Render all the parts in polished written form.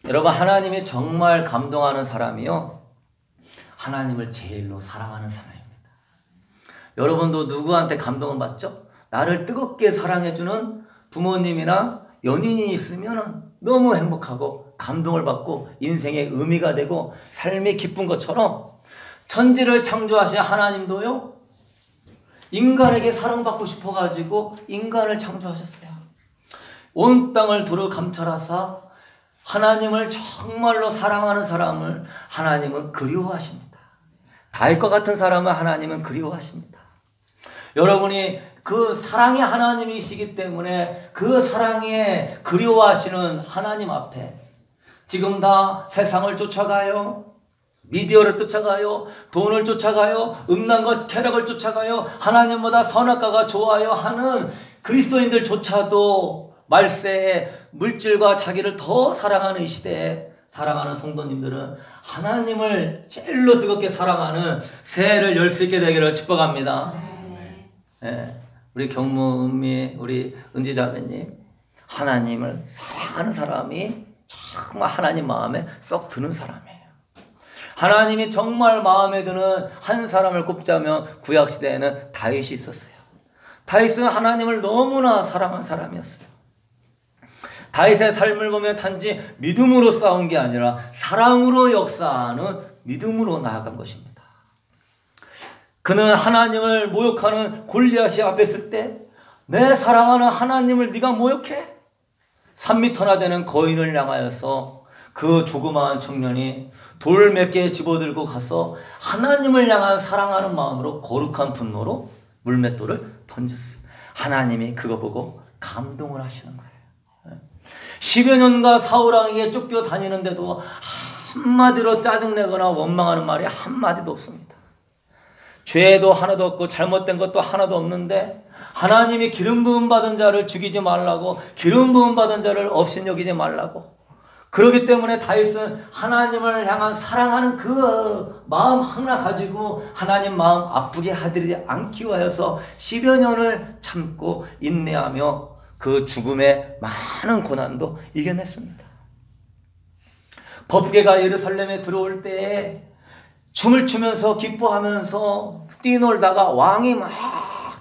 여러분, 하나님이 정말 감동하는 사람이요, 하나님을 제일로 사랑하는 사람입니다. 여러분도 누구한테 감동을 받죠? 나를 뜨겁게 사랑해주는 부모님이나 연인이 있으면 너무 행복하고 감동을 받고 인생의 의미가 되고 삶이 기쁜 것처럼, 천지를 창조하신 하나님도요, 인간에게 사랑받고 싶어가지고 인간을 창조하셨어요. 온 땅을 두루 감찰하사 하나님을 정말로 사랑하는 사람을 하나님은 그리워하십니다. 다윗과 같은 사람을 하나님은 그리워하십니다. 여러분이 그 사랑의 하나님이시기 때문에 그 사랑에 그리워하시는 하나님 앞에 지금 다 세상을 쫓아가요, 미디어를 쫓아가요, 돈을 쫓아가요, 음란과 쾌락을 쫓아가요, 하나님보다 선악과가 좋아요 하는 그리스도인들조차도 말세에 물질과 자기를 더 사랑하는 이 시대에 사랑하는 성도님들은 하나님을 제일로 뜨겁게 사랑하는 새해를 열 수 있게 되기를 축복합니다. 네. 우리 경무, 은미, 우리 은지자매님, 하나님을 사랑하는 사람이 정말 하나님 마음에 썩 드는 사람이에요. 하나님이 정말 마음에 드는 한 사람을 꼽자면 구약시대에는 다윗이 있었어요. 다윗은 하나님을 너무나 사랑한 사람이었어요. 다윗의 삶을 보면 단지 믿음으로 싸운 게 아니라 사랑으로 역사하는 믿음으로 나아간 것입니다. 그는 하나님을 모욕하는 골리앗이 앞에 있을 때 내 사랑하는 하나님을 네가 모욕해? 3미터나 되는 거인을 향하여서 그 조그마한 청년이 돌 몇 개 집어들고 가서 하나님을 향한 사랑하는 마음으로 거룩한 분노로 물맷돌을 던졌어요. 하나님이 그거 보고 감동을 하시는 거예요. 10여 년간 사울왕에게 쫓겨 다니는데도 한마디로 짜증내거나 원망하는 말이 한마디도 없습니다. 죄도 하나도 없고 잘못된 것도 하나도 없는데 하나님이 기름 부음 받은 자를 죽이지 말라고, 기름 부음 받은 자를 업신여기지 말라고. 그렇기 때문에 다윗은 하나님을 향한 사랑하는 그 마음 하나 가지고 하나님 마음 아프게 하지 않기 위하여서 10여 년을 참고 인내하며 그 죽음의 많은 고난도 이겨냈습니다. 법궤가 예루살렘에 들어올 때에 춤을 추면서 기뻐하면서 뛰놀다가, 왕이 막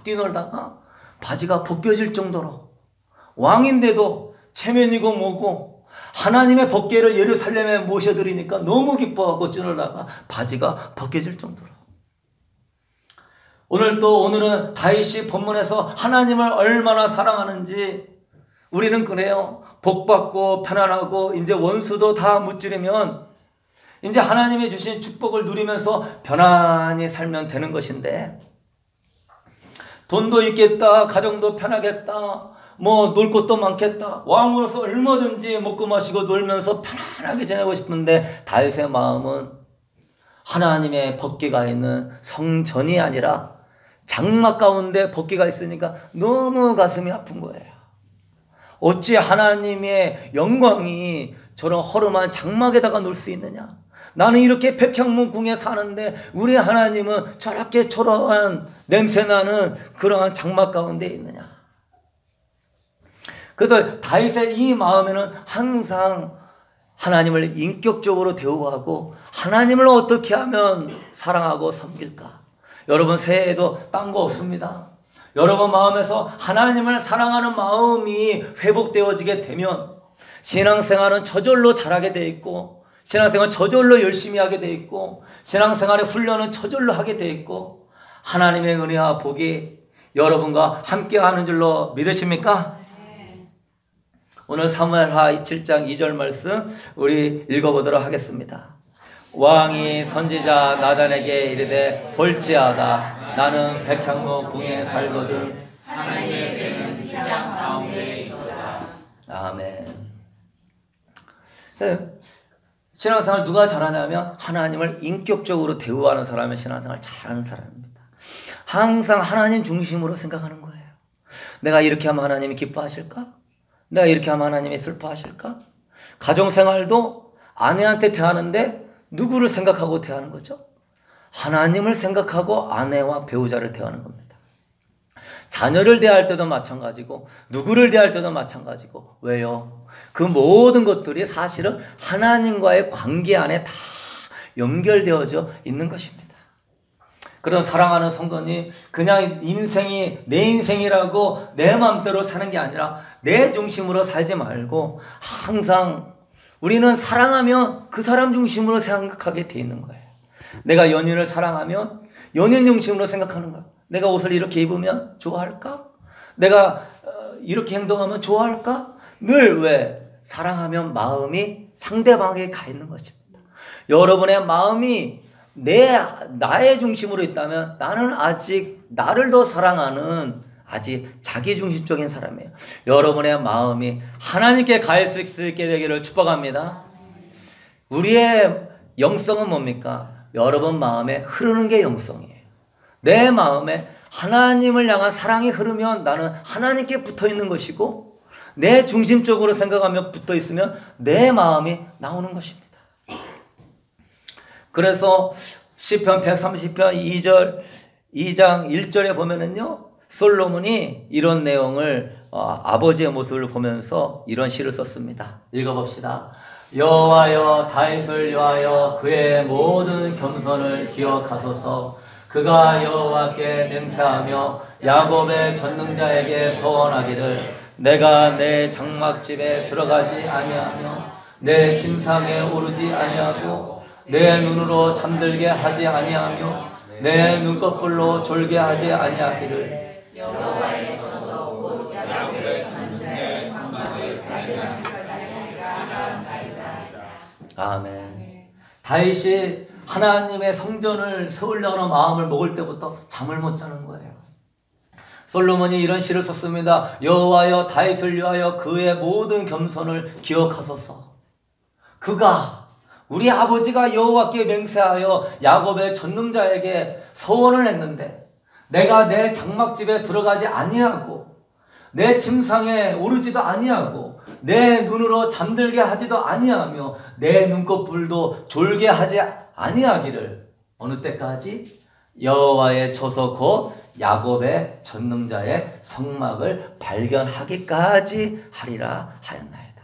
뛰놀다가 바지가 벗겨질 정도로, 왕인데도 체면이고 뭐고 하나님의 법궤를 예루살렘에 모셔드리니까 너무 기뻐하고 뛰놀다가 바지가 벗겨질 정도로. 오늘은 다윗이 본문에서 하나님을 얼마나 사랑하는지 우리는 그래요. 복받고 편안하고 이제 원수도 다 무찌르면 이제 하나님이 주신 축복을 누리면서 편안히 살면 되는 것인데, 돈도 있겠다, 가정도 편하겠다, 뭐 놀 것도 많겠다, 왕으로서 얼마든지 먹고 마시고 놀면서 편안하게 지내고 싶은데 다윗의 마음은 하나님의 법궤가 있는 성전이 아니라 장막 가운데 법궤가 있으니까 너무 가슴이 아픈 거예요. 어찌 하나님의 영광이 저런 허름한 장막에다가 놓을 수 있느냐? 나는 이렇게 백향문 궁에 사는데 우리 하나님은 저렇게 초라한 냄새나는 그러한 장막 가운데 있느냐? 그래서 다윗의 이 마음에는 항상 하나님을 인격적으로 대우하고 하나님을 어떻게 하면 사랑하고 섬길까? 여러분, 새해에도 딴 거 없습니다. 여러분 마음에서 하나님을 사랑하는 마음이 회복되어지게 되면 신앙생활은 저절로 잘하게 돼 있고, 신앙생활은 저절로 열심히 하게 돼 있고, 신앙생활의 훈련은 저절로 하게 돼 있고, 하나님의 은혜와 복이 여러분과 함께하는 줄로 믿으십니까? 오늘 사무엘하 7장 2절 말씀 우리 읽어보도록 하겠습니다. 왕이 선지자 나단에게 이르되 볼지어다, 나는 백향무 궁에 살거든 하나님의 궤는 휘장 가운데 있도다. 아멘. 신앙생활 누가 잘하냐면 하나님을 인격적으로 대우하는 사람이 신앙생활 잘하는 사람입니다. 항상 하나님 중심으로 생각하는 거예요. 내가 이렇게 하면 하나님이 기뻐하실까? 내가 이렇게 하면 하나님이 슬퍼하실까? 가정생활도 아내한테 대하는데 누구를 생각하고 대하는 거죠? 하나님을 생각하고 아내와 배우자를 대하는 겁니다. 자녀를 대할 때도 마찬가지고 누구를 대할 때도 마찬가지고. 왜요? 그 모든 것들이 사실은 하나님과의 관계 안에 다 연결되어져 있는 것입니다. 그런 사랑하는 성도님, 그냥 인생이 내 인생이라고 내 마음대로 사는 게 아니라 내 중심으로 살지 말고 항상 우리는 사랑하면 그 사람 중심으로 생각하게 돼 있는 거예요. 내가 연인을 사랑하면 연인 중심으로 생각하는 거예요. 내가 옷을 이렇게 입으면 좋아할까? 내가 이렇게 행동하면 좋아할까? 늘 왜? 사랑하면 마음이 상대방에게 가 있는 것입니다. 여러분의 마음이 나의 중심으로 있다면 나는 아직 나를 더 사랑하는 아직 자기중심적인 사람이에요. 여러분의 마음이 하나님께 갈 수 있게 되기를 축복합니다. 우리의 영성은 뭡니까? 여러분 마음에 흐르는 게 영성이에요. 내 마음에 하나님을 향한 사랑이 흐르면 나는 하나님께 붙어 있는 것이고, 내 중심적으로 생각하며 붙어 있으면 내 마음이 나오는 것입니다. 그래서 시편 130편 2장 1절에 보면은요, 솔로몬이 이런 내용을 아버지의 모습을 보면서 이런 시를 썼습니다. 읽어봅시다. 여호와여, 다윗을 위하여 그의 모든 겸손을 기억하소서. 그가 여호와께 맹세하며 야곱의 전능자에게 서원하기를, 내가 내 장막집에 들어가지 아니하며 내 침상에 오르지 아니하고 내 눈으로 잠들게 하지 아니하며 내 눈꺼풀로 졸게 하지 아니하기를, 여호와의 저서 곧 야곱의 전능자의 장막을 발견하기까지 하리라. 아멘. 다윗이 하나님의 성전을 세우려는 마음을 먹을 때부터 잠을 못 자는 거예요. 솔로몬이 이런 시를 썼습니다. 여호와여, 다윗을 위하여 그의 모든 겸손을 기억하소서. 그가, 우리 아버지가 여호와께 맹세하여 야곱의 전능자에게 서원을 했는데, 내가 내 장막집에 들어가지 아니하고 내 침상에 오르지도 아니하고 내 눈으로 잠들게 하지도 아니하며 내 눈꺼풀도 졸게 하지 아니하기를, 어느 때까지? 여호와의 저서 곧 야곱의 전능자의 성막을 발견하기까지 하리라 하였나이다.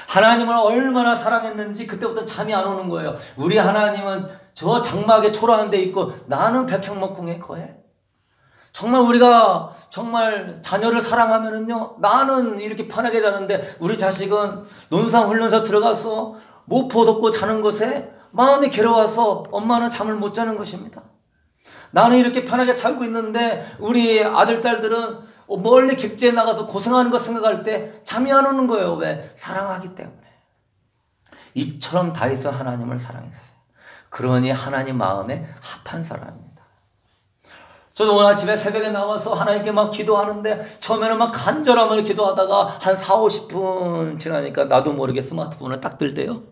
하나님을 얼마나 사랑했는지 그때부터 잠이 안 오는 거예요. 우리 하나님은 저 장막에 초라한 데 있고 나는 백향목궁에 거해. 정말 우리가 정말 자녀를 사랑하면은요, 나는 이렇게 편하게 자는데 우리 자식은 논산 훈련소 들어가서 모포 덮고 자는 것에 마음이 괴로워서 엄마는 잠을 못 자는 것입니다. 나는 이렇게 편하게 살고 있는데 우리 아들, 딸들은 멀리 객지에 나가서 고생하는 것 생각할 때 잠이 안 오는 거예요. 왜? 사랑하기 때문에. 이처럼 다윗은 하나님을 사랑했어요. 그러니 하나님 마음에 합한 사람입니다. 저도 오늘 아침에 새벽에 나와서 하나님께 막 기도하는데, 처음에는 막 간절함을 기도하다가 한 40-50분 지나니까 나도 모르게 스마트폰을 딱 들대요.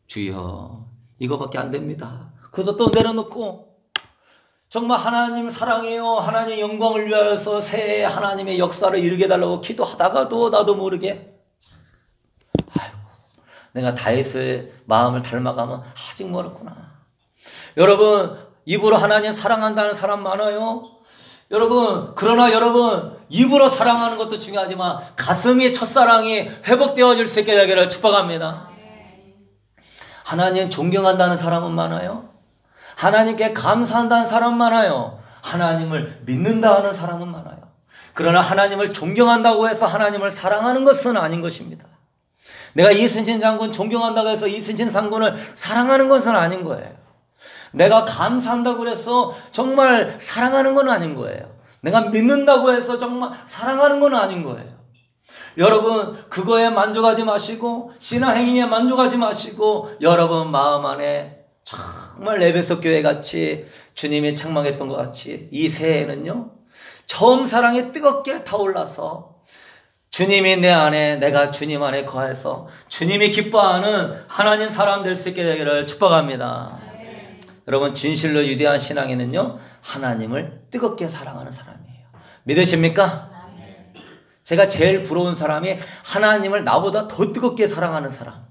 주여, 이거밖에 안 됩니다. 그래서 또 내려놓고, 정말 하나님 사랑해요, 하나님 영광을 위하여서 새해 하나님의 역사를 이루게 달라고 기도하다가도 나도 모르게, 아이고, 내가 다윗의 마음을 닮아가면 아직 멀었구나. 여러분, 입으로 하나님 사랑한다는 사람 많아요. 여러분, 그러나 여러분, 입으로 사랑하는 것도 중요하지만 가슴이 첫사랑이 회복되어질 수 있게 되기를 축복합니다. 하나님 존경한다는 사람은 많아요. 하나님께 감사한다는 사람 많아요. 하나님을 믿는다 하는 사람은 많아요. 그러나 하나님을 존경한다고 해서 하나님을 사랑하는 것은 아닌 것입니다. 내가 이순신 장군 존경한다고 해서 이순신 장군을 사랑하는 것은 아닌 거예요. 내가 감사한다고 해서 정말 사랑하는 건 아닌 거예요. 내가 믿는다고 해서 정말 사랑하는 건 아닌 거예요. 여러분, 그거에 만족하지 마시고 신앙 행위에 만족하지 마시고 여러분 마음 안에 정말 에베소 교회 같이 주님이 책망했던 것 같이 이 새해에는요, 처음 사랑이 뜨겁게 타올라서 주님이 내 안에, 내가 주님 안에 거해서 주님이 기뻐하는 하나님 사람 될 수 있게 되기를 축복합니다. 여러분, 진실로 위대한 신앙인은요, 하나님을 뜨겁게 사랑하는 사람이에요. 믿으십니까? 제가 제일 부러운 사람이 하나님을 나보다 더 뜨겁게 사랑하는 사람.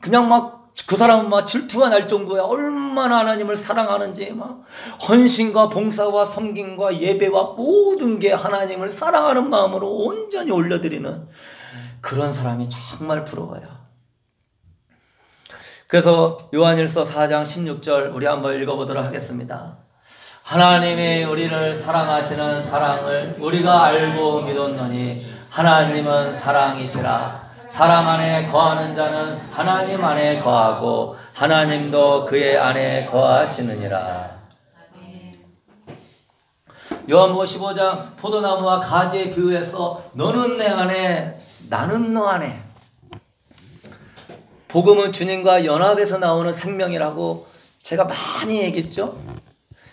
그냥 막 그 사람은 막 질투가 날 정도야. 얼마나 하나님을 사랑하는지 막 헌신과 봉사와 섬김과 예배와 모든 게 하나님을 사랑하는 마음으로 온전히 올려드리는 그런 사람이 정말 부러워요. 그래서 요한일서 4장 16절 우리 한번 읽어보도록 하겠습니다. 하나님이 우리를 사랑하시는 사랑을 우리가 알고 믿었노니 하나님은 사랑이시라. 사랑 안에 거하는 자는 하나님 안에 거하고 하나님도 그의 안에 거하시느니라. 요한복음 15장 포도나무와 가지에 비유해서 너는 내 안에 나는 너 안에. 복음은 주님과 연합해서 나오는 생명이라고 제가 많이 얘기했죠.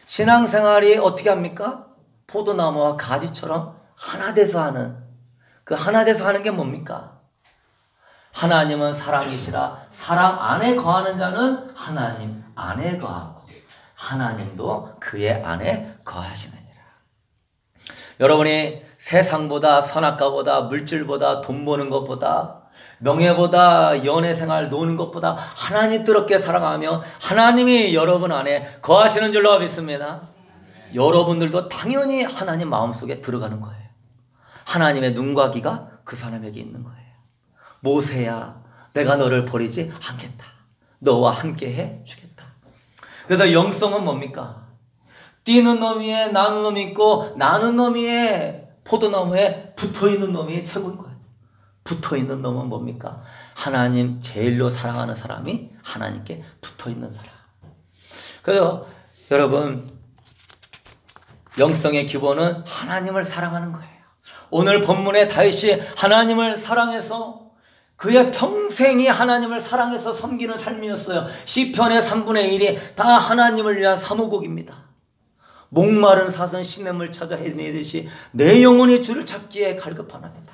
신앙생활이 어떻게 합니까? 포도나무와 가지처럼 하나 돼서 하는, 그 하나 돼서 하는 게 뭡니까? 하나님은 사랑이시라. 사랑 안에 거하는 자는 하나님 안에 거하고 하나님도 그의 안에 거하시느니라. 여러분이 세상보다 선악과보다 물질보다 돈 버는 것보다 명예보다 연애생활 노는 것보다 하나님 뜨겁게 사랑하며 하나님이 여러분 안에 거하시는 줄로 믿습니다. 여러분들도 당연히 하나님 마음속에 들어가는 거예요. 하나님의 눈과 귀가 그 사람에게 있는 거예요. 모세야, 내가 너를 버리지 않겠다. 너와 함께 해 주겠다. 그래서 영성은 뭡니까? 뛰는 놈 위에 나는 놈이 있고 나는 놈 위에 포도나무에 붙어있는 놈이 최고인 거예요. 붙어있는 놈은 뭡니까? 하나님 제일로 사랑하는 사람이 하나님께 붙어있는 사람. 그래서 여러분, 영성의 기본은 하나님을 사랑하는 거예요. 오늘 본문의 다윗이 하나님을 사랑해서 그의 평생이 하나님을 사랑해서 섬기는 삶이었어요. 시편의 3분의 1이 다 하나님을 위한 사무곡입니다. 목마른 사슴 시냇물 찾아 헤매듯이 내 영혼이 주를 찾기에 갈급하나이다.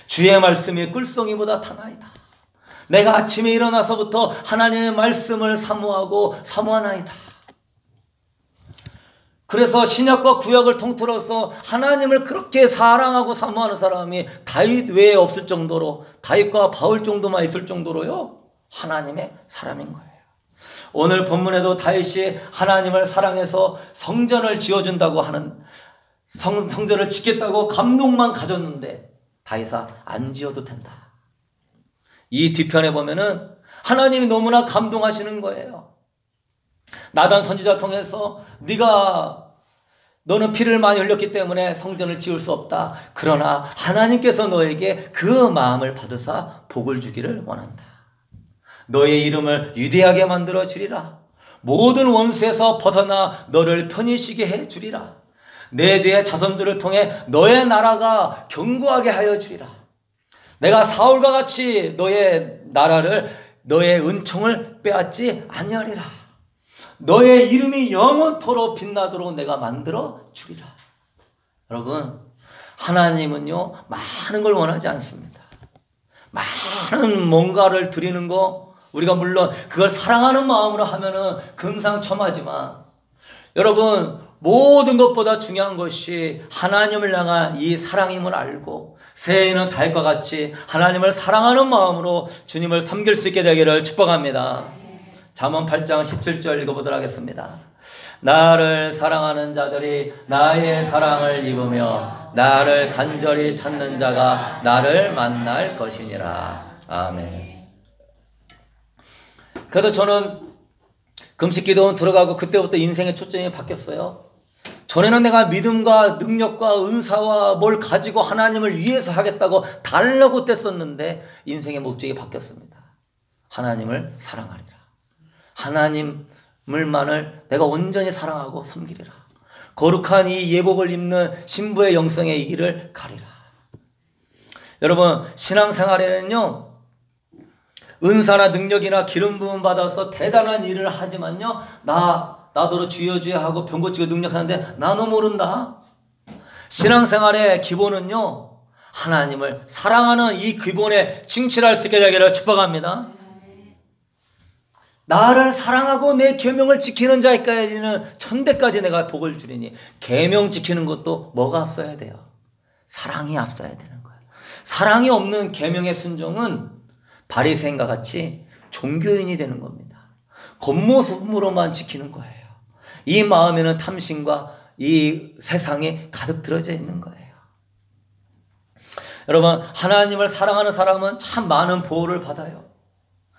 주의 말씀이 꿀송이보다 타나이다. 내가 아침에 일어나서부터 하나님의 말씀을 사모하나이다. 그래서 신약과 구약을 통틀어서 하나님을 그렇게 사랑하고 사모하는 사람이 다윗 외에 없을 정도로, 다윗과 바울 정도만 있을 정도로요, 하나님의 사람인 거예요. 오늘 본문에도 다윗이 하나님을 사랑해서 성전을 지어준다고 하는, 성전을 짓겠다고 감동만 가졌는데 다윗아, 안 지어도 된다. 이 뒤편에 보면은 하나님이 너무나 감동하시는 거예요. 나단 선지자 통해서 너는 피를 많이 흘렸기 때문에 성전을 지을 수 없다. 그러나 하나님께서 너에게 그 마음을 받으사 복을 주기를 원한다. 너의 이름을 위대하게 만들어 주리라. 모든 원수에서 벗어나 너를 편히 쉬게 해 주리라. 내 뒤의 자손들을 통해 너의 나라가 견고하게 하여 주리라. 내가 사울과 같이 너의 나라를, 너의 은총을 빼앗지 아니하리라. 너의 이름이 영원토록 빛나도록 내가 만들어 주리라. 여러분, 하나님은요, 많은 걸 원하지 않습니다. 많은 뭔가를 드리는 거, 우리가 물론 그걸 사랑하는 마음으로 하면은 금상첨화지만, 여러분, 모든 것보다 중요한 것이 하나님을 향한 이 사랑임을 알고 새해에는 다윗과 같이 하나님을 사랑하는 마음으로 주님을 섬길 수 있게 되기를 축복합니다. 잠언 8장 17절 읽어보도록 하겠습니다. 나를 사랑하는 자들이 나의 사랑을 입으며 나를 간절히 찾는 자가 나를 만날 것이니라. 아멘. 그래서 저는 금식기도원 들어가고 그때부터 인생의 초점이 바뀌었어요. 전에는 내가 믿음과 능력과 은사와 뭘 가지고 하나님을 위해서 하겠다고 달라고 뗐었는데 인생의 목적이 바뀌었습니다. 하나님을 사랑하리라. 하나님을만을 내가 온전히 사랑하고 섬기리라. 거룩한 이 예복을 입는 신부의 영성에 이 길을 가리라. 여러분, 신앙생활에는요, 은사나 능력이나 기름 부음 받아서 대단한 일을 하지만요, 나더러 주여 주여 하고 병 고치고 능력하는데 나도 모른다. 신앙생활의 기본은요, 하나님을 사랑하는 이 기본에 충실할 수 있게 되기를 축복합니다. 나를 사랑하고 내 계명을 지키는 자에까지는 천대까지 내가 복을 주리니, 계명 지키는 것도 뭐가 앞서야 돼요? 사랑이 앞서야 되는 거예요. 사랑이 없는 계명의 순종은 바리새인과 같이 종교인이 되는 겁니다. 겉모습으로만 지키는 거예요. 이 마음에는 탐심과 이 세상이 가득 들어져 있는 거예요. 여러분, 하나님을 사랑하는 사람은 참 많은 보호를 받아요.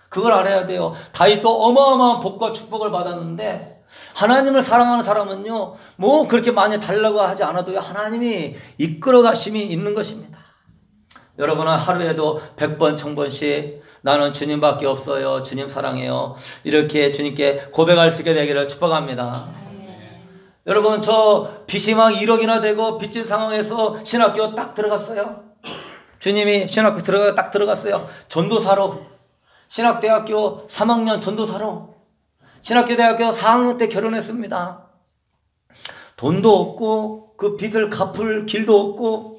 그걸 알아야 돼요. 다윗도 어마어마한 복과 축복을 받았는데 하나님을 사랑하는 사람은요, 뭐 그렇게 많이 달라고 하지 않아도 하나님이 이끌어 가심이 있는 것입니다. 여러분은 하루에도 100번, 1000번씩 나는 주님밖에 없어요, 주님 사랑해요, 이렇게 주님께 고백할 수 있게 되기를 축복합니다. 여러분, 저 빚이 막 1억이나 되고 빚진 상황에서 신학교 딱 들어갔어요. 주님이 신학교 딱 들어갔어요. 전도사로. 신학대학교 3학년 전도사로. 신학교 대학교 4학년 때 결혼했습니다. 돈도 없고 그 빚을 갚을 길도 없고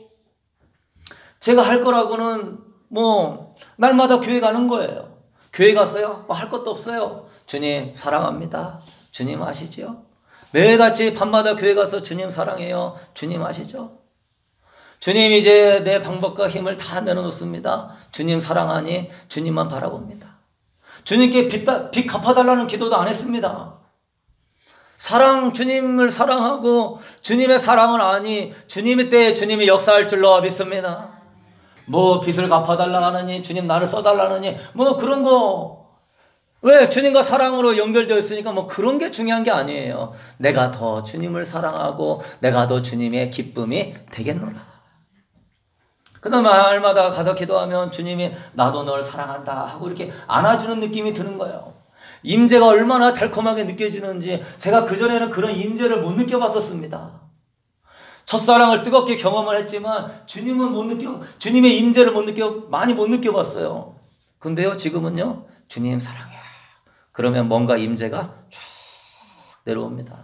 제가 할 거라고는 뭐 날마다 교회 가는 거예요. 교회 갔어요. 뭐 할 것도 없어요. 주님 사랑합니다. 주님 아시죠? 매일같이 밤마다 교회 가서 주님 사랑해요. 주님 아시죠? 주님 이제 내 방법과 힘을 다 내려놓습니다. 주님 사랑하니 주님만 바라봅니다. 주님께 빚 갚아달라는 기도도 안 했습니다. 주님을 사랑하고 주님의 사랑을 아니 주님의 때에 주님이 역사할 줄로 믿습니다. 뭐 빚을 갚아달라 하느니 주님 나를 써달라느니 뭐 그런 거 왜 주님과 사랑으로 연결되어 있으니까 뭐 그런 게 중요한 게 아니에요. 내가 더 주님을 사랑하고 내가 더 주님의 기쁨이 되겠노라. 그 다음 날마다 가서 기도하면 주님이 나도 널 사랑한다 하고 이렇게 안아주는 느낌이 드는 거예요. 임재가 얼마나 달콤하게 느껴지는지 제가 그전에는 그런 임재를 못 느껴봤었습니다. 첫사랑을 뜨겁게 경험을 했지만 주님의 임재를 많이 못 느껴봤어요. 근데요, 지금은요, 주님 사랑해. 그러면 뭔가 임재가 쫙 내려옵니다.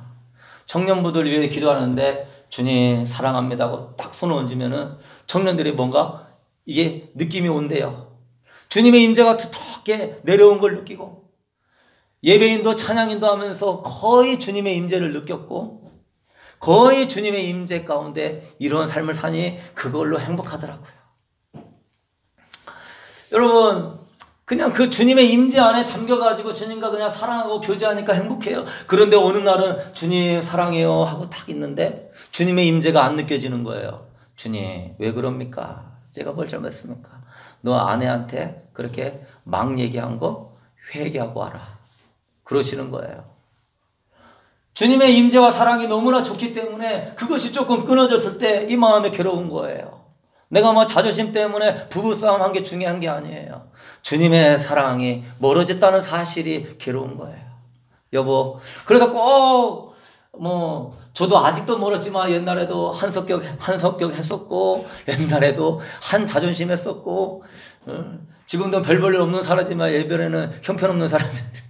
청년부들 위해 기도하는데 주님 사랑합니다 하고 딱 손을 얹으면은 청년들이 뭔가 이게 느낌이 온대요. 주님의 임재가 두텁게 내려온 걸 느끼고 예배인도 찬양인도 하면서 거의 주님의 임재를 느꼈고 거의 주님의 임재 가운데 이런 삶을 사니 그걸로 행복하더라고요. 여러분, 그냥 그 주님의 임재 안에 잠겨가지고 주님과 그냥 사랑하고 교제하니까 행복해요. 그런데 어느 날은 주님 사랑해요 하고 딱 있는데 주님의 임재가 안 느껴지는 거예요. 주님 왜 그럽니까? 제가 뭘 잘못했습니까? 너 아내한테 그렇게 막 얘기한 거 회개하고 와라. 그러시는 거예요. 주님의 임재와 사랑이 너무나 좋기 때문에 그것이 조금 끊어졌을 때 이 마음에 괴로운 거예요. 내가 뭐 자존심 때문에 부부싸움 한 게 중요한 게 아니에요. 주님의 사랑이 멀어졌다는 사실이 괴로운 거예요. 여보, 그래서 꼭 저도 아직도 멀었지만 옛날에도 한석격 했었고 옛날에도 한 자존심 했었고 지금도 별 볼 일 없는 사람이지만 예전에는 형편없는 사람이었어요.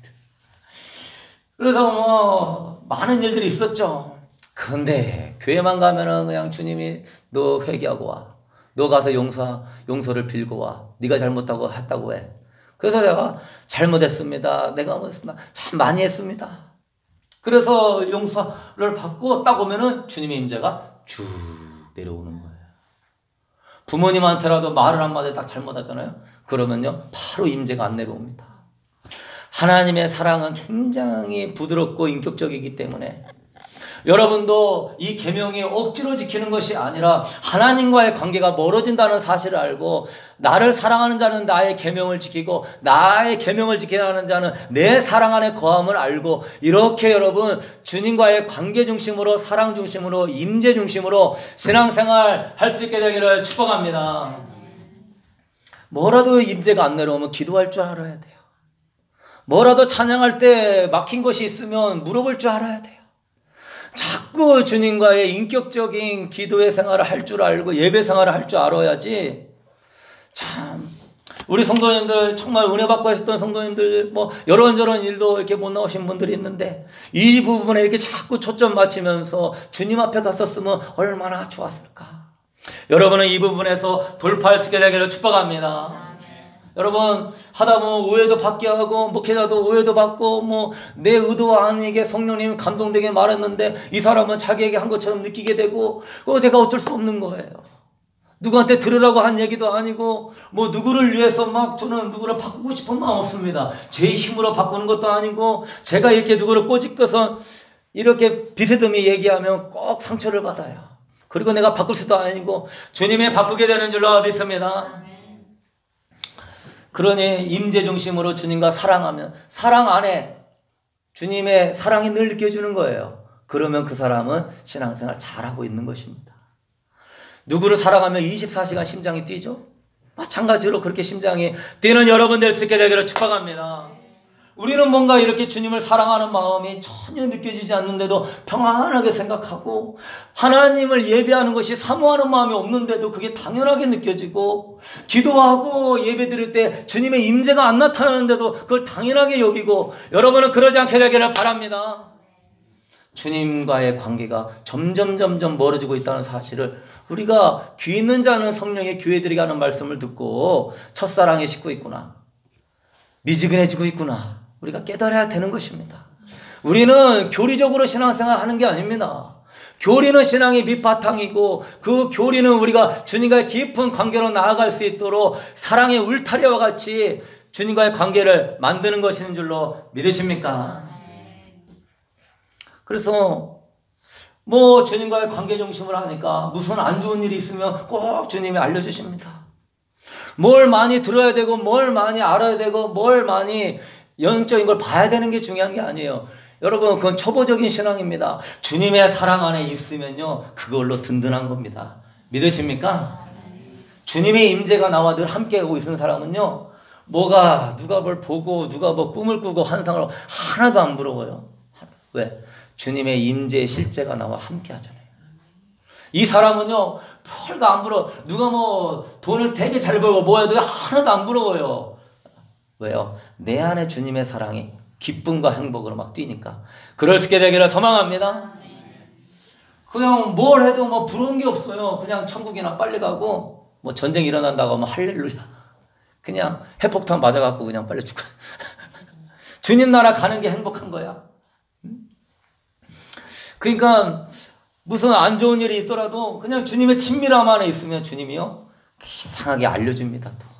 그래서 많은 일들이 있었죠. 근데 교회만 가면은 그냥 주님이 너 회개하고 와. 너 가서 용서를 빌고 와. 네가 잘못하고 했다고 해. 그래서 내가 잘못했습니다. 내가 뭐했습니다. 참 많이 했습니다. 그래서 용서를 받고 딱 오면은 주님의 임재가 쭉 내려오는 거예요. 부모님한테라도 말을 한마디 딱 잘못하잖아요. 그러면요 바로 임재가 안 내려옵니다. 하나님의 사랑은 굉장히 부드럽고 인격적이기 때문에 여러분도 이 계명이 억지로 지키는 것이 아니라 하나님과의 관계가 멀어진다는 사실을 알고 나를 사랑하는 자는 나의 계명을 지키고 나의 계명을 지키는 자는 내 사랑 안에 거함을 알고 이렇게 여러분 주님과의 관계 중심으로 사랑 중심으로 임재 중심으로 신앙생활 할 수 있게 되기를 축복합니다. 뭐라도 임재가 안 내려오면 기도할 줄 알아야 돼요. 뭐라도 찬양할 때 막힌 것이 있으면 물어볼 줄 알아야 돼요. 자꾸 주님과의 인격적인 기도의 생활을 할 줄 알고 예배 생활을 할 줄 알아야지. 참 우리 성도님들 정말 은혜 받고 하셨던 성도님들 이런저런 일도 이렇게 못 나오신 분들이 있는데 이 부분에 이렇게 자꾸 초점 맞추면서 주님 앞에 갔었으면 얼마나 좋았을까. 여러분은 이 부분에서 돌파할 수 있게 되기를 축복합니다. 여러분 하다 보면 오해도 받게 하고 목회자도 오해도 받고 내 의도와 아니게 성령님이 감동되게 말했는데 이 사람은 자기에게 한 것처럼 느끼게 되고 제가 어쩔 수 없는 거예요. 누구한테 들으라고 한 얘기도 아니고 뭐 누구를 위해서 막 저는 누구를 바꾸고 싶은 마음 없습니다. 제 힘으로 바꾸는 것도 아니고 제가 이렇게 누구를 꼬집겨서 이렇게 비스듬히 얘기하면 꼭 상처를 받아요. 그리고 내가 바꿀 수도 아니고 주님이 바꾸게 되는 줄로 믿습니다. 그러니 임재 중심으로 주님과 사랑하면 사랑 안에 주님의 사랑이 늘 느껴지는 거예요. 그러면 그 사람은 신앙생활 잘하고 있는 것입니다. 누구를 사랑하면 24시간 심장이 뛰죠? 마찬가지로 그렇게 심장이 뛰는 여러분 될 수 있게 되기를 축복합니다. 우리는 뭔가 이렇게 주님을 사랑하는 마음이 전혀 느껴지지 않는데도 평안하게 생각하고 하나님을 예배하는 것이 사모하는 마음이 없는데도 그게 당연하게 느껴지고 기도하고 예배 드릴 때 주님의 임재가 안 나타나는데도 그걸 당연하게 여기고 여러분은 그러지 않게 되기를 바랍니다. 주님과의 관계가 점점 멀어지고 있다는 사실을 우리가 귀 있는 자는 성령의 교회들이 하는 말씀을 듣고 첫사랑에 식고 있구나, 미지근해지고 있구나, 우리가 깨달아야 되는 것입니다. 우리는 교리적으로 신앙생활 하는 게 아닙니다. 교리는 신앙의 밑바탕이고 그 교리는 우리가 주님과의 깊은 관계로 나아갈 수 있도록 사랑의 울타리와 같이 주님과의 관계를 만드는 것인 줄로 믿으십니까? 그래서 뭐 주님과의 관계 중심을 하니까 무슨 안 좋은 일이 있으면 꼭 주님이 알려주십니다. 뭘 많이 들어야 되고 뭘 많이 알아야 되고 뭘 많이 영적인 걸 봐야 되는 게 중요한 게 아니에요. 여러분 그건 초보적인 신앙입니다. 주님의 사랑 안에 있으면요 그걸로 든든한 겁니다. 믿으십니까? 주님의 임재가 나와 늘 함께하고 있는 사람은요 뭐가 누가 뭘 보고 누가 뭐 꿈을 꾸고 환상을 하나도 안 부러워요. 왜? 주님의 임재의 실제가 나와 함께 하잖아요. 이 사람은요 별거 안 부러워. 누가 뭐 돈을 되게 잘 벌고 뭐 해도 하나도 안 부러워요. 왜요? 내 안에 주님의 사랑이 기쁨과 행복으로 막 뛰니까. 그럴 수 있게 되기를 소망합니다. 그냥 뭘 해도 뭐 부러운 게 없어요. 그냥 천국이나 빨리 가고 뭐 전쟁 일어난다고 하면 할렐루야. 그냥 핵폭탄 맞아갖고 그냥 빨리 죽어. 주님 나라 가는 게 행복한 거야. 그러니까 무슨 안 좋은 일이 있더라도 그냥 주님의 친밀함 안에 있으면 주님이요 이상하게 알려줍니다. 또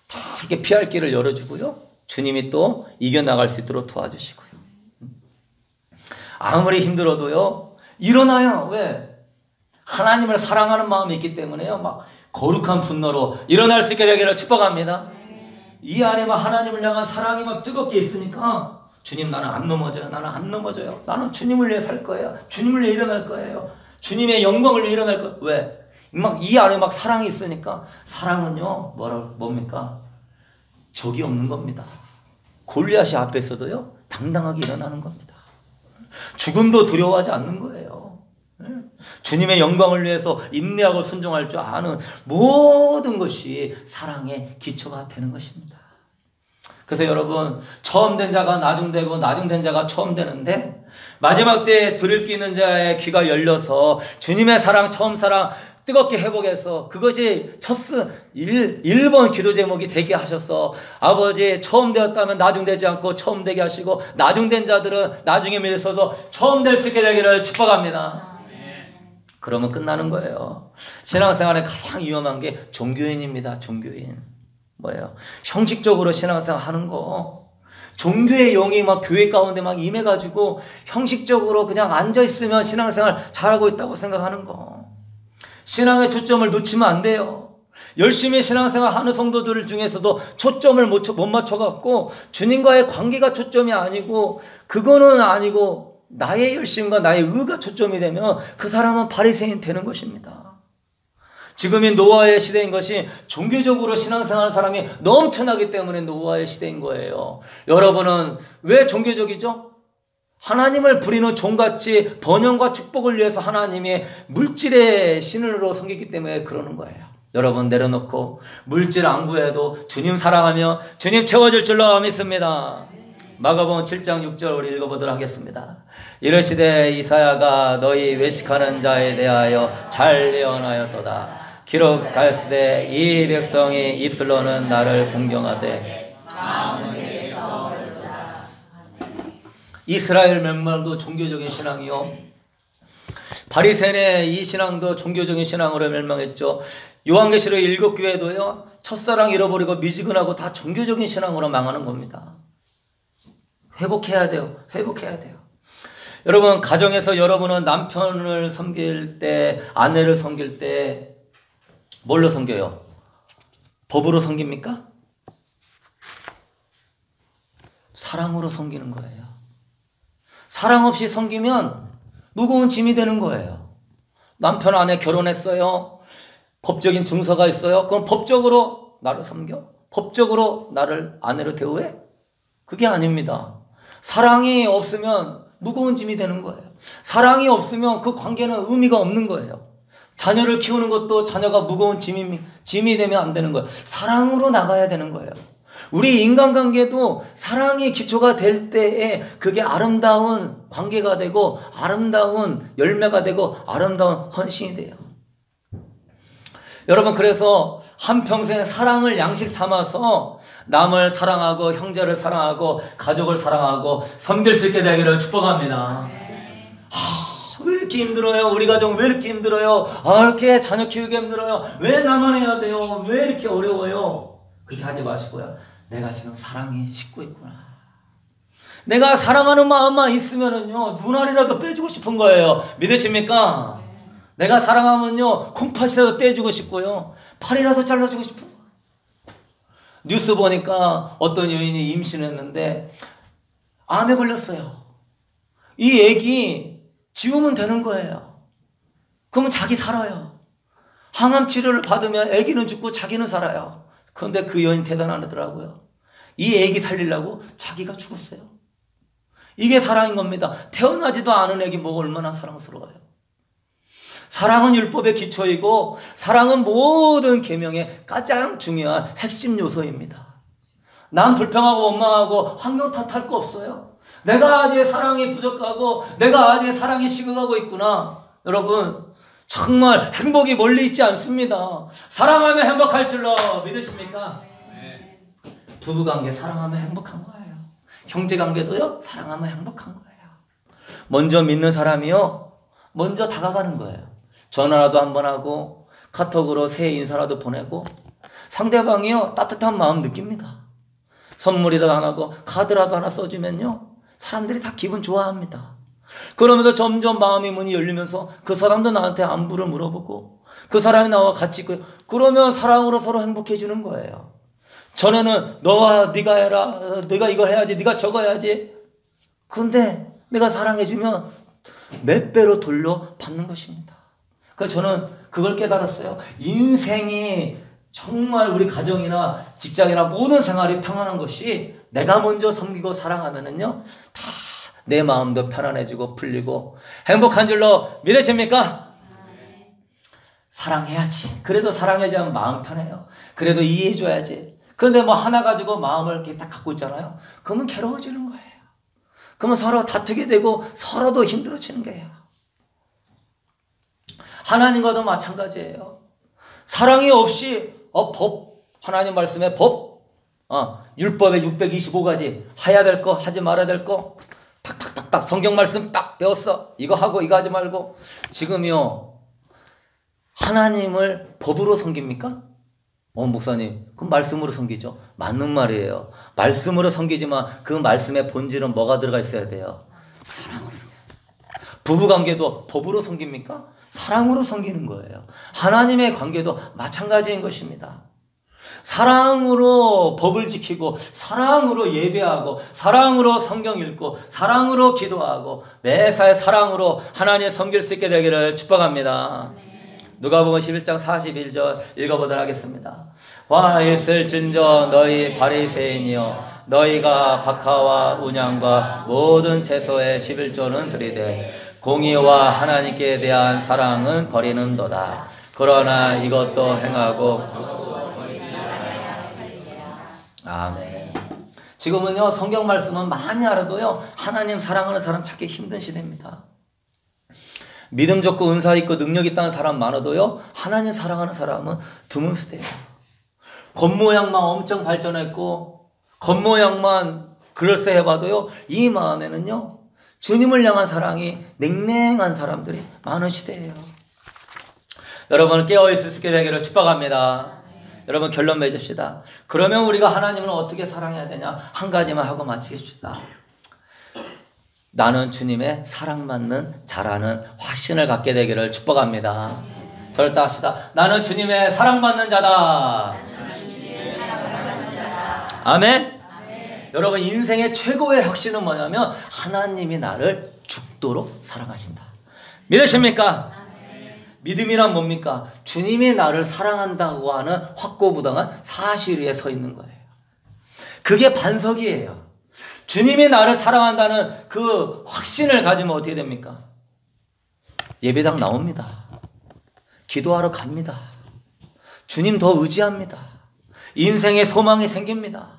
다 이렇게 피할 길을 열어주고요 주님이 또 이겨나갈 수 있도록 도와주시고요. 아무리 힘들어도요 일어나요. 왜? 하나님을 사랑하는 마음이 있기 때문에요 막 거룩한 분노로 일어날 수 있게 되기를 축복합니다. 이 안에 막 하나님을 향한 사랑이 막 뜨겁게 있으니까 주님 나는 안 넘어져요. 나는 안 넘어져요. 나는 주님을 위해 살 거예요. 주님을 위해 일어날 거예요. 주님의 영광을 위해 일어날 거예요. 왜? 막 이 안에 막 사랑이 있으니까 사랑은요 뭡니까? 적이 없는 겁니다. 골리앗이 앞에서도요 당당하게 일어나는 겁니다. 죽음도 두려워하지 않는 거예요. 주님의 영광을 위해서 인내하고 순종할 줄 아는 모든 것이 사랑의 기초가 되는 것입니다. 그래서 여러분 처음 된 자가 나중되고 나중된 자가 처음 되는데 마지막 때에 들을 귀 있는 자의 귀가 열려서 주님의 사랑 처음 사랑 뜨겁게 회복해서 그것이 첫 1번 기도 제목이 되게 하셔서 아버지 처음 되었다면 나중되지 않고 처음 되게 하시고 나중된 자들은 나중에 믿어서 처음 될 수 있게 되기를 축복합니다. 그러면 끝나는 거예요. 신앙생활에 가장 위험한 게 종교인입니다. 종교인. 뭐예요? 형식적으로 신앙생활 하는 거. 종교의 영이 막 교회 가운데 막 임해가지고 형식적으로 그냥 앉아있으면 신앙생활 잘하고 있다고 생각하는 거. 신앙의 초점을 놓치면 안 돼요. 열심히 신앙생활 하는 성도들 중에서도 초점을 못 맞춰갖고 주님과의 관계가 초점이 아니고 그거는 아니고 나의 열심과 나의 의가 초점이 되면 그 사람은 바리새인 되는 것입니다. 지금이 노아의 시대인 것이 종교적으로 신앙생활하는 사람이 넘쳐나기 때문에 노아의 시대인 거예요. 여러분은 왜 종교적이죠? 하나님을 부리는 종같이 번영과 축복을 위해서 하나님의 물질의 신으로 섬기기 때문에 그러는 거예요. 여러분 내려놓고 물질 안 구해도 주님 사랑하며 주님 채워줄 줄로 믿습니다. 마가복음 7장 6절 우리 읽어보도록 하겠습니다. 이르시되 이사야가 너희 외식하는 자에 대하여 잘 예언하였도다. 기록하였으되 이 백성이 입술로는 나를 공경하되 이스라엘 멸망도 종교적인 신앙이요 바리새인의 이 신앙도 종교적인 신앙으로 멸망했죠. 요한계시록 7교회도요, 첫사랑 잃어버리고 미지근하고 다 종교적인 신앙으로 망하는 겁니다. 회복해야 돼요. 회복해야 돼요. 여러분, 가정에서 여러분은 남편을 섬길 때, 아내를 섬길 때 뭘로 섬겨요? 법으로 섬깁니까? 사랑으로 섬기는 거예요. 사랑 없이 섬기면 무거운 짐이 되는 거예요. 남편 아내 결혼했어요. 법적인 증서가 있어요. 그럼 법적으로 나를 섬겨? 법적으로 나를 아내로 대우해? 그게 아닙니다. 사랑이 없으면 무거운 짐이 되는 거예요. 사랑이 없으면 그 관계는 의미가 없는 거예요. 자녀를 키우는 것도 자녀가 무거운 짐이 되면 안 되는 거예요. 사랑으로 나가야 되는 거예요. 우리 인간관계도 사랑이 기초가 될 때에 그게 아름다운 관계가 되고 아름다운 열매가 되고 아름다운 헌신이 돼요. 여러분, 그래서 한평생 사랑을 양식 삼아서 남을 사랑하고 형제를 사랑하고 가족을 사랑하고 섬길 수 있게 되기를 축복합니다. 왜 이렇게 힘들어요? 우리 가정 왜 이렇게 힘들어요? 이렇게 자녀 키우기 힘들어요? 왜 나만 해야 돼요? 왜 이렇게 어려워요? 그렇게 하지 마시고요. 내가 지금 사랑이 식고 있구나. 내가 사랑하는 마음만 있으면은요, 눈알이라도 빼주고 싶은 거예요. 믿으십니까? 내가 사랑하면요, 콩팥이라도 떼주고 싶고요, 팔이라도 잘라주고 싶은 거예요. 뉴스 보니까 어떤 여인이 임신했는데 암에 걸렸어요. 이 애기 지우면 되는 거예요. 그러면 자기 살아요. 항암 치료를 받으면 애기는 죽고 자기는 살아요. 그런데 그 여인 대단하더라고요. 이 애기 살리려고 자기가 죽었어요. 이게 사랑인 겁니다. 태어나지도 않은 애기 뭐가 얼마나 사랑스러워요. 사랑은 율법의 기초이고 사랑은 모든 계명의 가장 중요한 핵심 요소입니다. 난 불평하고 원망하고 환경 탓할 거 없어요. 내가 아직 사랑이 부족하고 내가 아직 사랑이 식어가고 있구나. 여러분, 정말 행복이 멀리 있지 않습니다. 사랑하면 행복할 줄로 믿으십니까? 네. 부부관계 사랑하면 행복한 거예요. 형제관계도요, 사랑하면 행복한 거예요. 먼저 믿는 사람이요, 먼저 다가가는 거예요. 전화라도 한번 하고 카톡으로 새해 인사라도 보내고 상대방이요, 따뜻한 마음 느낍니다. 선물이라도 하나 하고 카드라도 하나 써주면요, 사람들이 다 기분 좋아합니다. 그러면서 점점 마음의 문이 열리면서 그 사람도 나한테 안부를 물어보고 그 사람이 나와 같이 있고요. 그러면 사랑으로 서로 행복해지는 거예요. 전에는 너와 네가 해라, 네가 이거 해야지, 네가 저거 해야지. 그런데 내가 사랑해주면 몇 배로 돌려받는 것입니다. 그래서 저는 그걸 깨달았어요. 인생이 정말 우리 가정이나 직장이나 모든 생활이 평안한 것이 내가 먼저 섬기고 사랑하면은요, 다 내 마음도 편안해지고 풀리고 행복한 줄로 믿으십니까? 사랑해야지. 그래도 사랑해야지 마음 편해요. 그래도 이해해줘야지. 그런데 뭐 하나 가지고 마음을 이렇게 딱 갖고 있잖아요. 그러면 괴로워지는 거예요. 그러면 서로 다투게 되고 서로도 힘들어지는 거예요. 하나님과도 마찬가지예요. 사랑이 없이 하나님 말씀에 율법의 625가지 해야 될 거, 하지 말아야 될 거 탁탁탁탁 성경 말씀 딱 배웠어. 이거 하고 이거 하지 말고. 지금요, 하나님을 법으로 섬깁니까? 목사님, 그럼 말씀으로 섬기죠. 맞는 말이에요. 말씀으로 섬기지만 그 말씀의 본질은 뭐가 들어가 있어야 돼요? 사랑으로 섬겨요. 부부관계도 법으로 섬깁니까? 사랑으로 섬기는 거예요. 하나님의 관계도 마찬가지인 것입니다. 사랑으로 법을 지키고 사랑으로 예배하고 사랑으로 성경 읽고 사랑으로 기도하고 매사에 사랑으로 하나님 섬길 수 있게 되기를 축복합니다. 누가복음 11장 41절 읽어보도록 하겠습니다. 와 있을진저 너희 바리새인이여 너희가 박하와 운양과 모든 채소의 11조는 드리되 공의와 하나님께 대한 사랑은 버리는도다. 그러나 이것도 행하고 아멘. 지금은요, 성경 말씀은 많이 알아도요, 하나님 사랑하는 사람 찾기 힘든 시대입니다. 믿음 좋고 은사 있고 능력 있다는 사람 많아도요, 하나님 사랑하는 사람은 드문 시대예요. 겉모양만 엄청 발전했고 겉모양만 그럴싸해봐도요, 이 마음에는요, 주님을 향한 사랑이 냉랭한 사람들이 많은 시대예요. 여러분 깨어있을 수 있게 되기를 축복합니다. 여러분 결론 맺읍시다. 그러면 우리가 하나님을 어떻게 사랑해야 되냐? 한 가지만 하고 마치겠습니다. 나는 주님의 사랑받는 자라는 확신을 갖게 되기를 축복합니다. 저를 따릅시다. 나는 주님의 사랑받는 자다. 아멘. 여러분 인생의 최고의 확신은 뭐냐면 하나님이 나를 죽도록 사랑하신다. 믿으십니까? 믿음이란 뭡니까? 주님이 나를 사랑한다고 하는 확고부당한 사실 위에 서 있는 거예요. 그게 반석이에요. 주님이 나를 사랑한다는 그 확신을 가지면 어떻게 됩니까? 예배당 나옵니다. 기도하러 갑니다. 주님 더 의지합니다. 인생에 소망이 생깁니다.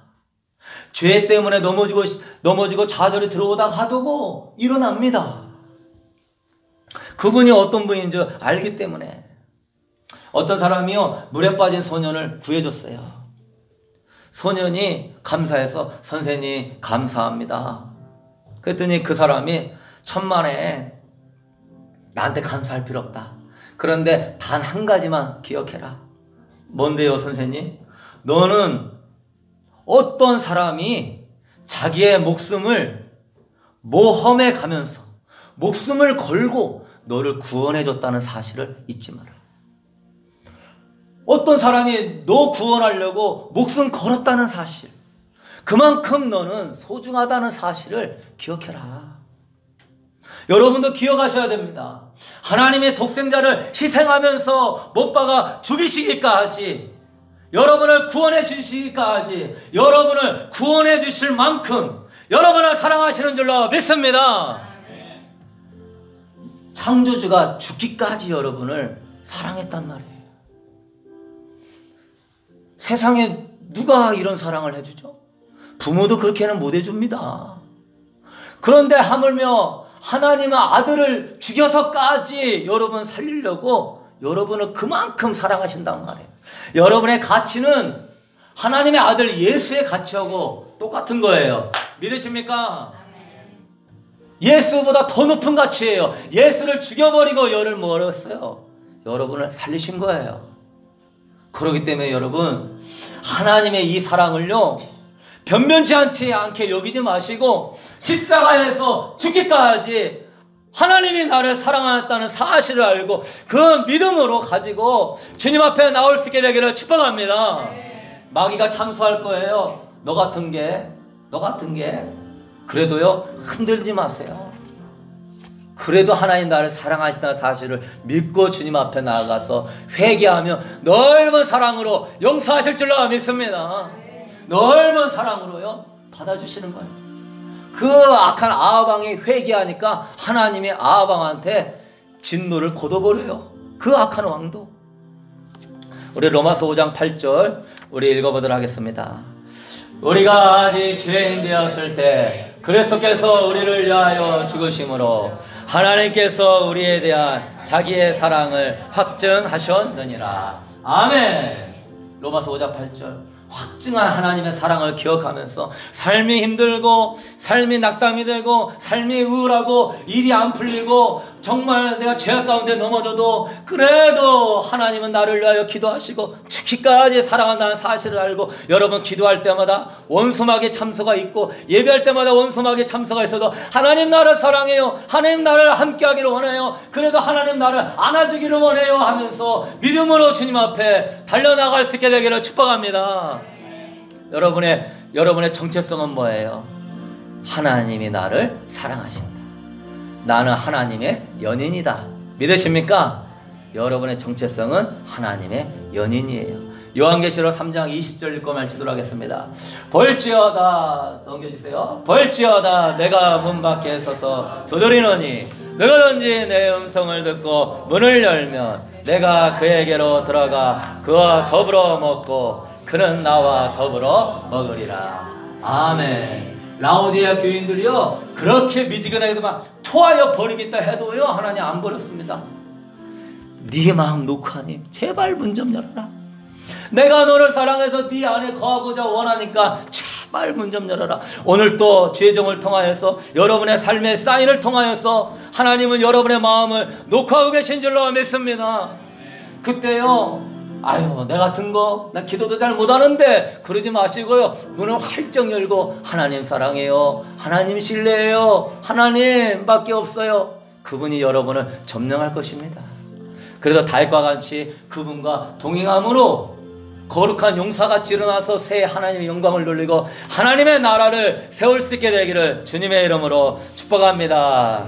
죄 때문에 넘어지고 좌절이 들어오다 가두고 일어납니다. 그분이 어떤 분인지 알기 때문에. 어떤 사람이요 물에 빠진 소년을 구해줬어요. 소년이 감사해서 선생님 감사합니다. 그랬더니 그 사람이 천만에 나한테 감사할 필요 없다. 그런데 단 한 가지만 기억해라. 뭔데요 선생님? 너는 어떤 사람이 자기의 목숨을 모험해 가면서 목숨을 걸고 너를 구원해줬다는 사실을 잊지 마라. 어떤 사람이 너 구원하려고 목숨 걸었다는 사실, 그만큼 너는 소중하다는 사실을 기억해라. 여러분도 기억하셔야 됩니다. 하나님의 독생자를 희생하면서 못 박아 죽이시기까지, 여러분을 구원해 주시기까지, 여러분을 구원해 주실 만큼 여러분을 사랑하시는 줄로 믿습니다. 창조주가 죽기까지 여러분을 사랑했단 말이에요. 세상에 누가 이런 사랑을 해주죠? 부모도 그렇게는 못 해줍니다. 그런데 하물며 하나님의 아들을 죽여서까지 여러분 살리려고 여러분을 그만큼 사랑하신단 말이에요. 여러분의 가치는 하나님의 아들 예수의 가치하고 똑같은 거예요. 믿으십니까? 예수보다 더 높은 가치예요. 예수를 죽여버리고 여를 뭐였어요? 여러분을 살리신 거예요. 그렇기 때문에 여러분 하나님의 이 사랑을요 변변치 않게 여기지 마시고 십자가에서 죽기까지 하나님이 나를 사랑하였다는 사실을 알고 그 믿음으로 가지고 주님 앞에 나올 수 있게 되기를 축복합니다. 마귀가 참소할 거예요. 너 같은 게 그래도요 흔들지 마세요. 그래도 하나님 나를 사랑하신다는 사실을 믿고 주님 앞에 나아가서 회개하며 넓은 사랑으로 용서하실 줄로 믿습니다. 넓은 사랑으로요 받아주시는 거예요. 그 악한 아하방이 회개하니까 하나님이 아하방한테 진노를 거둬버려요. 그 악한 왕도. 우리 로마서 5장 8절 우리 읽어보도록 하겠습니다. 우리가 아직 죄인 되었을 때 그리스도께서 우리를 위하여 죽으심으로 하나님께서 우리에 대한 자기의 사랑을 확증하셨느니라. 아멘. 로마서 5장 8절. 확증한 하나님의 사랑을 기억하면서 삶이 힘들고 삶이 낙담이 되고 삶이 우울하고 일이 안 풀리고 정말 내가 죄악 가운데 넘어져도 그래도 하나님은 나를 위하여 기도하시고 죽기까지 사랑한다는 사실을 알고 여러분 기도할 때마다 원수마귀 참소가 있고 예배할 때마다 원수마귀 참소가 있어도 하나님 나를 사랑해요. 하나님 나를 함께하기를 원해요. 그래도 하나님 나를 안아주기를 원해요 하면서 믿음으로 주님 앞에 달려나갈 수 있게 되기를 축복합니다. 여러분의 정체성은 뭐예요? 하나님이 나를 사랑하신다. 나는 하나님의 연인이다. 믿으십니까? 여러분의 정체성은 하나님의 연인이에요. 요한계시록 3장 20절 읽고 말치도록 하겠습니다. 볼지어다, 넘겨주세요. 볼지어다 내가 문 밖에 서서 두드리노니 누구든지 내 음성을 듣고 문을 열면 내가 그에게로 들어가 그와 더불어 먹고 그는 나와 더불어 먹으리라. 아멘. 라오디아 교인들이요 그렇게 미지근하게 막 토하여 버리겠다 해도요 하나님 안 버렸습니다. 네 마음 놓고 하님 제발 문 좀 열어라. 내가 너를 사랑해서 네 안에 거하고자 원하니까 제발 문 좀 열어라. 오늘 또 주의 종을 통하여서 여러분의 삶의 사인을 통하여서 하나님은 여러분의 마음을 녹화하고 계신 줄로 믿습니다. 그때요, 아유 내 같은 거 나 기도도 잘 못하는데 그러지 마시고요, 눈을 활짝 열고 하나님 사랑해요, 하나님 신뢰해요, 하나님밖에 없어요. 그분이 여러분을 점령할 것입니다. 그래서 다윗과 같이 그분과 동행함으로 거룩한 용사같이 일어나서 새 하나님의 영광을 돌리고 하나님의 나라를 세울 수 있게 되기를 주님의 이름으로 축복합니다.